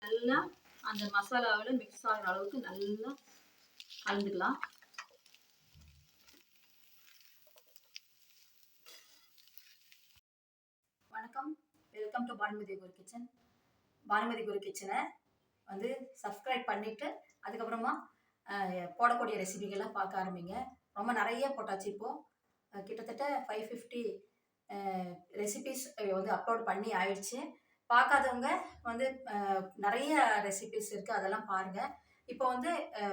நல்லா அந்த மசாலாவில் மிக்ஸ் ஆகிற அளவுக்கு நல்லா கலந்துக்கலாம். வணக்கம், welcome to Bhanumathi Guru kitchen. Bhanumathi Guru கிச்சனை வந்து சப்ஸ்கிரைப் பண்ணிவிட்டு அதுக்கப்புறமா போடக்கூடிய ரெசிபிகள்லாம் பார்க்க ஆரம்பிங்க. ரொம்ப நிறைய போட்டாச்சு. இப்போது கிட்டத்தட்ட 550 ரெசிபிஸ் வந்து அப்லோட் பண்ணி ஆயிடுச்சு. பார்க்காதவங்க வந்து நிறைய ரெசிபிஸ் இருக்குது, அதெல்லாம் பாருங்கள். இப்போ வந்து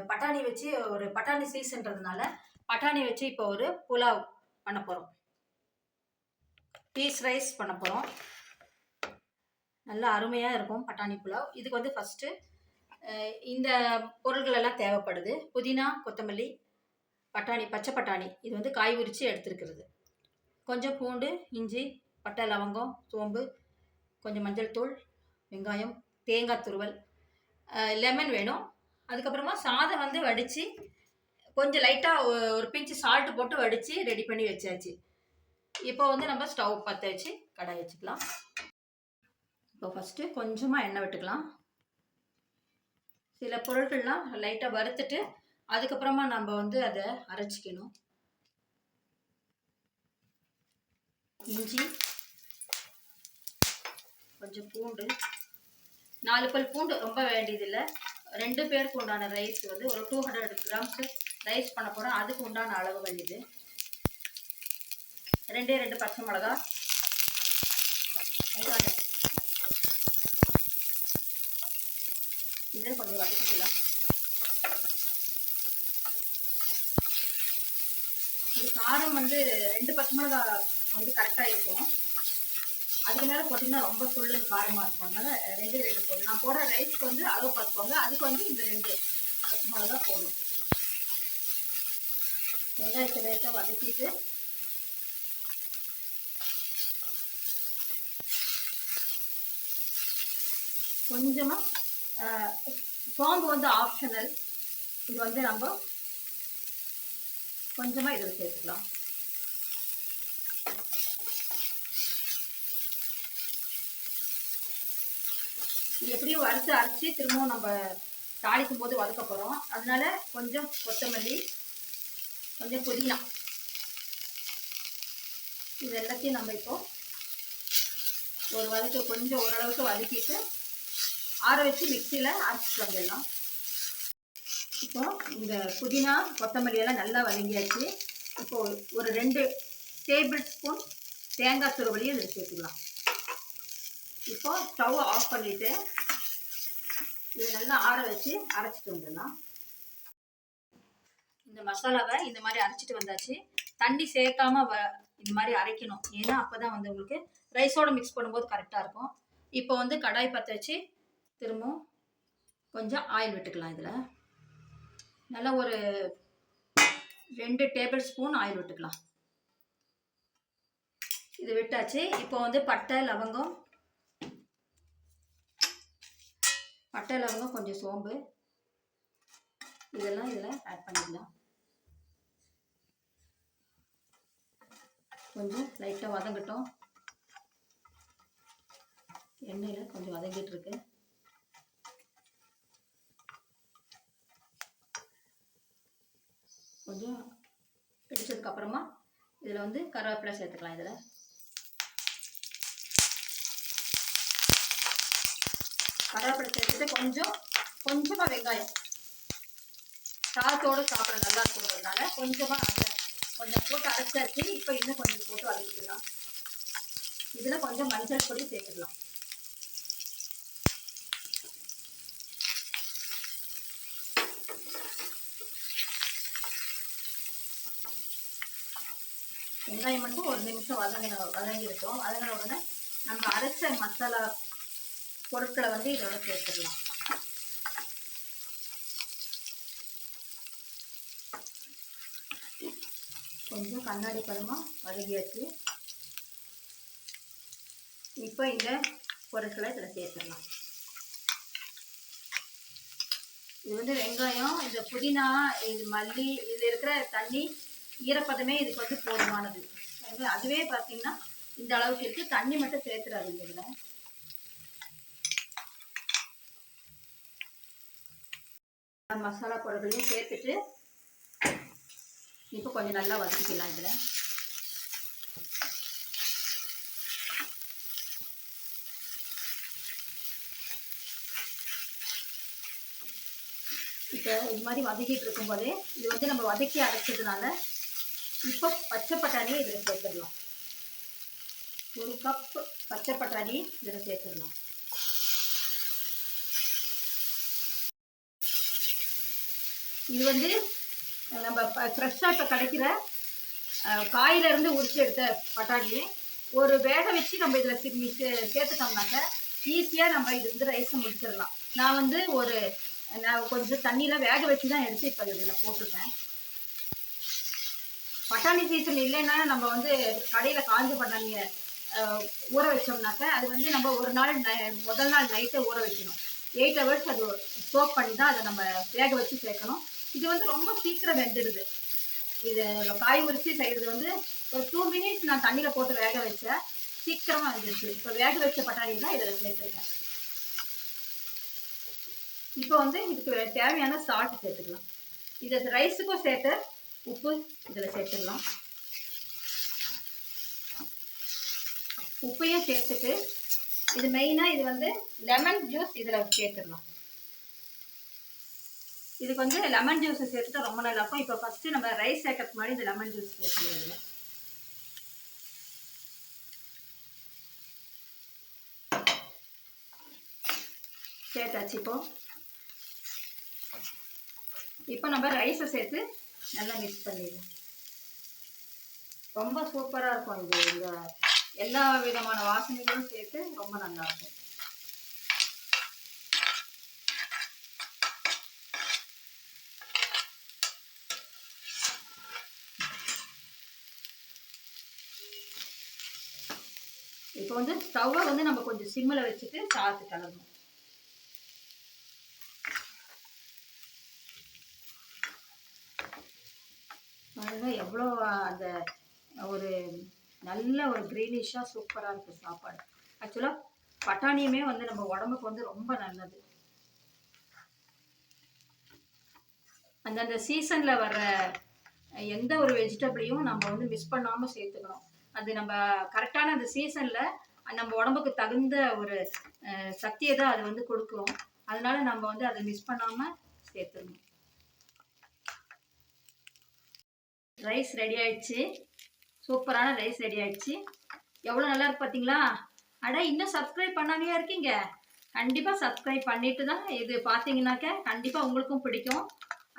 பட்டாணி வச்சு ஒரு பட்டாணி சீசன்றதுனால பட்டாணி வச்சு இப்போ ஒரு புலாவ் பண்ண போகிறோம். பீஸ் ரைஸ் பண்ண போகிறோம். நல்லா அருமையாக இருக்கும் பட்டாணி புலாவ். இதுக்கு வந்து ஃபஸ்ட்டு இந்த பொருட்கள் எல்லாம் தேவைப்படுது. புதினா, கொத்தமல்லி, பட்டாணி, பச்சை பட்டாணி, இது வந்து காய் உரித்து எடுத்துருக்கிறது, கொஞ்சம் பூண்டு, இஞ்சி, பட்டை, லவங்கம், சோம்பு, கொஞ்சம் மஞ்சள் தூள், வெங்காயம், தேங்காய் துருவல், லெமன் வேணும். அதுக்கப்புறமா சாதம் வந்து வடித்து கொஞ்சம் லைட்டாக ஒரு பிஞ்சு சால்ட்டு போட்டு வடித்து ரெடி பண்ணி வச்சாச்சு. இப்போ வந்து நம்ம ஸ்டவ் பற்ற வச்சு கடாய் வச்சுக்கலாம். இப்போ ஃபஸ்ட்டு கொஞ்சமாக எண்ணெய் விட்டுக்கலாம். சில பொருட்கள்லாம் லைட்டாக வறுத்துட்டு அதுக்கப்புறமா நம்ம வந்து அதை அரைச்சிக்கணும். இஞ்சி, கொஞ்சம் பூண்டு, 4 பல் பூண்டு, ரொம்ப வேண்டியதில்லை. 2 பேருக்கு உண்டான ரைஸ் வந்து ஒரு 200 கிராம்ஸ் ரைஸ் பண்ண போகிறோம். அதுக்கு உண்டான அளவுகள் இது. 2 பச்சை மிளகா, வெங்காயம், இதை கொஞ்சம் வதக்கிக்கலாம். இது காரம் வந்து 2 பச்சை மிளகா வந்து கரெக்டாக இருக்கும். அதுக்கு மேலே போட்டிங்கன்னா ரொம்ப சொல்லுன்னு காரமாக இருக்கும். அதனால் 2 போதும். நான் போடுற ரைஸ்க்கு வந்து அளவு பார்த்துக்கோங்க. அதுக்கு வந்து இந்த 2 பச்சை மிளகா போதும். வெங்காயத்தை லைட்டாக வதக்கிட்டு கொஞ்சமாக சோம்பு வந்து ஆப்ஷனல். இது வந்து நம்ம கொஞ்சமாக இதில் சேர்த்துக்கலாம். இது எப்படியும் வறுத்து அரைச்சி திரும்பவும் நம்ம தாளிக்கும் போது வதக்க போகிறோம். அதனால கொஞ்சம் கொத்தமல்லி, கொஞ்சம் புதினா, இது எல்லாத்தையும் நம்ம இப்போ ஒரு வதக்கு கொஞ்சம் ஓரளவுக்கு வதக்கிட்டு ஆற வச்சு மிக்சியில் அரைச்சிட்டு வந்துடலாம். இப்போ இந்த புதினா, கொத்தமல்லி எல்லாம் நல்லா வதங்கியாச்சு. இப்போது ஒரு 2 டேபிள் ஸ்பூன் தேங்காய் துருவலையும் இதில் சேர்த்துக்கலாம். இப்போ ஸ்டவ் ஆஃப் பண்ணிவிட்டு இதை நல்லா ஆற வச்சு அரைச்சிட்டு வந்துடலாம். இந்த மசாலாவை இந்த மாதிரி அரைச்சிட்டு வந்தாச்சு. தண்ணி சேர்க்காம இந்த மாதிரி அரைக்கணும். ஏன்னா அப்போ தான் வந்து உங்களுக்கு ரைஸோடு மிக்ஸ் பண்ணும்போது கரெக்டாக இருக்கும். இப்போ வந்து கடாய் பற்ற வச்சு திரும்பவும் கொஞ்சம் ஆயில் விட்டுக்கலாம். இதில் நல்லா ஒரு 2 டேபிள் ஸ்பூன் ஆயில் விட்டுக்கலாம். இது விட்டாச்சு. இப்போ வந்து பட்டை, லவங்கம், கொஞ்சம் சோம்பு, இதெல்லாம் இதில் ஆட் பண்ணிக்கலாம். கொஞ்சம் லைட்டாக வதங்கட்டும். எண்ணெயில் கொஞ்சம் வதங்கிட்டு இருக்கு. கொஞ்சம் பிடிச்சதுக்கு அப்புறமா இதில் வந்து கருவேப்பிலை சேர்த்துக்கலாம். இதில் கருவேப்பிலை சேர்த்துட்டு கொஞ்சமாக வெங்காயம், சாதத்தோடு சாப்பிட நல்லா இருக்கிறதுனால கொஞ்சமாக கொஞ்சம் போட்டு அரைச்சாச்சு. இப்போ இன்னும் கொஞ்சம் போட்டு வதக்கிக்கலாம். இதில் கொஞ்சம் மஞ்சள் பொடி சேர்த்துக்கலாம். வெங்காயம் மட்டும் ஒரு நிமிஷம் வதங்கிருக்கோம். வதங்கின உடனே நம்ம அரைச்ச மசாலா பொருட்களை வந்து இதோட சேர்த்துக்கலாம். கொஞ்சம் கண்ணாடி பதமாக வதங்கியாச்சு. இப்போ இந்த பொருட்களை இதில் சேர்த்துடலாம். இது வந்து வெங்காயம், இந்த புதினா, இது மல்லி, இது இருக்கிற தண்ணி ஈரப்பதமே இதுக்கு வந்து போதுமானது. அதுவே பார்த்தீங்கன்னா இந்த அளவுக்கு இருக்குது. தண்ணி மட்டும் சேர்த்துறாதீங்க. இதில் மசாலா பொருட்களையும் சேர்த்துட்டு இப்போ கொஞ்சம் நல்லா வதக்கிக்கலாம். இதில் இப்போ இது மாதிரி வதக்கிட்டு இருக்கும்போதே இது வந்து நம்ம வதக்கி அரைச்சதுனால இப்போ பச்சை பட்டாணியை இதில் சேர்த்துடலாம். 1 கப் பச்சை பட்டாணி இதில் சேர்த்துடலாம். இது வந்து நம்ம ஃப்ரெஷ்ஷாக இப்போ கிடைக்கிற காயிலிருந்து உரிச்சு எடுத்த பட்டாணி ஒரு வேக வச்சு நம்ம இதில் சேர்த்துட்டோம்னாக்க ஈஸியாக நம்ம இது வந்து ரைஸை முடிச்சிடலாம். நான் வந்து நான் கொஞ்சம் தண்ணியில் வேக வச்சு தான் எடுத்து இப்போ இதில் போட்டிருக்கேன். பட்டாணி சீசன் இல்லைன்னா நம்ம வந்து கடையில் காஞ்ச பட்டாணியை ஊற வச்சோம்னாக்க அது வந்து நம்ம ஒரு நாள் முதல் நாள் நைட்டை ஊற வைக்கணும். 8 hours அது சோக் பண்ணி தான் அதை நம்ம வேக வச்சு சேர்க்கணும். இது வந்து ரொம்ப சீக்கிரம் வெந்துடுது. இது காய் உரிச்சு செய்கிறது வந்து ஒரு 2 minutes நான் தண்ணியில் போட்டு வேக வச்சேன், சீக்கிரமாக வந்துடுச்சு. இப்போ வேக வச்ச பட்டாணி தான் இதில் சேர்த்துருக்கேன். இப்போ வந்து இதுக்கு தேவையான சால்ட் சேர்த்துக்கலாம். இதை ரைஸுக்கும் சேர்த்து உப்பு இதில் சேர்த்துடலாம். உப்பையும் சேர்த்துட்டு இது மெயினாக இது வந்து லெமன் ஜூஸ் இதில் சேர்த்துடலாம். இதுக்கு வந்து லெமன் ஜூஸை சேர்த்துட்டு ரொம்ப நல்லா இருக்கும். இப்போ ஃபஸ்ட்டு நம்ம ரைஸ் சேர்க்கறதுக்கு முன்னாடி இந்த லெமன் ஜூஸ் சேர்த்துக்கலாம். சேர்த்தாச்சு. இப்போ நம்ம ரைஸை சேர்த்து நல்லா மிக்ஸ் பண்ணிடலாம். ரொம்ப சூப்பராக இருக்கும். இந்த எல்லா விதமான வாசனைகளும் சேர்த்து ரொம்ப நல்லா இருக்கும். இப்போ வந்து ஸ்டவ்வை வந்து நம்ம கொஞ்சம் சிம்மில் வச்சுட்டு சாத்து கலரணும். பாருங்க எவ்வளோ அந்த ஒரு நல்ல ஒரு க்ரீனிஷாக சூப்பராக இருக்குது சாப்பாடு. ஆக்சுவலாக பட்டாணியுமே வந்து நம்ம உடம்புக்கு வந்து ரொம்ப நல்லது. அந்தந்த சீசனில் வர்ற எந்த ஒரு வெஜிடபிளையும் நம்ம வந்து மிஸ் பண்ணாமல் சேர்த்துக்கணும். அது நம்ம கரெக்டான அந்த சீசனில் நம்ம உடம்புக்கு தகுந்த ஒரு சக்தியை தான் அது வந்து கொடுக்கும். அதனால நம்ம வந்து அதை மிஸ் பண்ணாமல் சேர்த்துக்கணும். ரைஸ் ரெடி ஆயிடுச்சு. சூப்பரான ரைஸ் ரெடி ஆயிடுச்சு. எவ்வளோ நல்லா இருக்கு பார்த்தீங்களா? அட இன்னும் சப்ஸ்கிரைப் பண்ணாமையா இருக்கீங்க? கண்டிப்பாக சப்ஸ்கிரைப் பண்ணிட்டு தான் இது பார்த்தீங்கன்னாக்க கண்டிப்பாக உங்களுக்கும் பிடிக்கும்.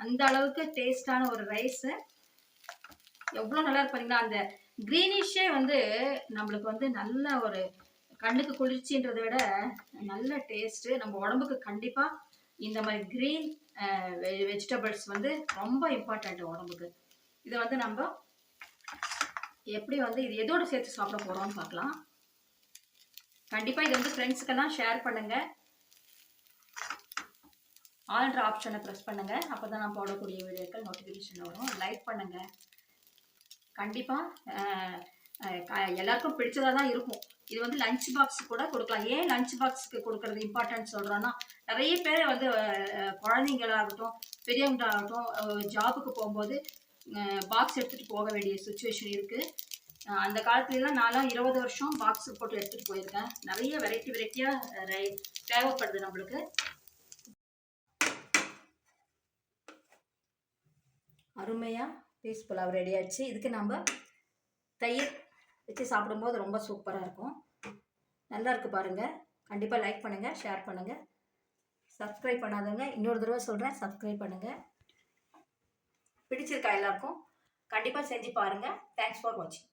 அந்த அளவுக்கு டேஸ்டான ஒரு ரைஸு. எவ்வளோ நல்லா இருக்கு பார்த்தீங்களா? அந்த க்ரீனிஷே வந்து நம்மளுக்கு வந்து நல்ல ஒரு கண்ணுக்கு குளிர்ச்சின்றதை விட நல்ல டேஸ்ட்டு. நம்ம உடம்புக்கு கண்டிப்பாக இந்த மாதிரி க்ரீன் வெஜிடபிள்ஸ் வந்து ரொம்ப இம்பார்ட்டண்ட் உடம்புக்கு. இதை வந்து நம்ம எப்படி வந்து இது எதோடு சேர்த்து சாப்பிட போகிறோம்னு பார்க்கலாம். கண்டிப்பாக இது வந்து ஃப்ரெண்ட்ஸுக்கெல்லாம் ஷேர் பண்ணுங்கள். ஆல்ன்ற ஆப்ஷனை ப்ரெஸ் பண்ணுங்கள். அப்போ தான் நான் போடக்கூடிய வீடியோக்கள் நோட்டிஃபிகேஷன் வரும். லைக் பண்ணுங்கள். கண்டிப்பாக எல்லாருக்கும் பிடிச்சதாக தான் இருக்கும். இது வந்து லஞ்ச் பாக்ஸ் கூட கொடுக்கலாம். ஏன் லஞ்ச் பாக்ஸுக்கு கொடுக்கறது இம்பார்ட்டன்ட் சொல்கிறோன்னா, நிறைய பேர் வந்து குழந்தைங்களாகட்டும் பெரியவங்களாகட்டும் ஜாபுக்கு போகும்போது பாக்ஸ் எடுத்துகிட்டு போக வேண்டிய சுச்சுவேஷன் இருக்குது. அந்த காலத்துலலாம் நான்லாம் 20 வருஷம் பாக்ஸ் போட்டு எடுத்துகிட்டு போயிருக்கேன். நிறைய வெரைட்டியாக தேவைப்படுது நம்மளுக்கு. அருமையாக பீஸ் புலாவ் ரெடி ஆகிடுச்சு. இதுக்கு நம்ம தயிர் வச்சு சாப்பிடும்போது ரொம்ப சூப்பராக இருக்கும். நல்லா இருக்குது பாருங்கள். கண்டிப்பாக லைக் பண்ணுங்கள், ஷேர் பண்ணுங்கள், சப்ஸ்கிரைப் பண்ணாதவங்க இன்னொரு தடவை சொல்கிறேன், சப்ஸ்கிரைப் பண்ணுங்கள். பிடிச்சிருக்கா எல்லாருக்கும்? கண்டிப்பாக செஞ்சு பாருங்கள். தேங்க்ஸ் ஃபார் வாட்சிங்.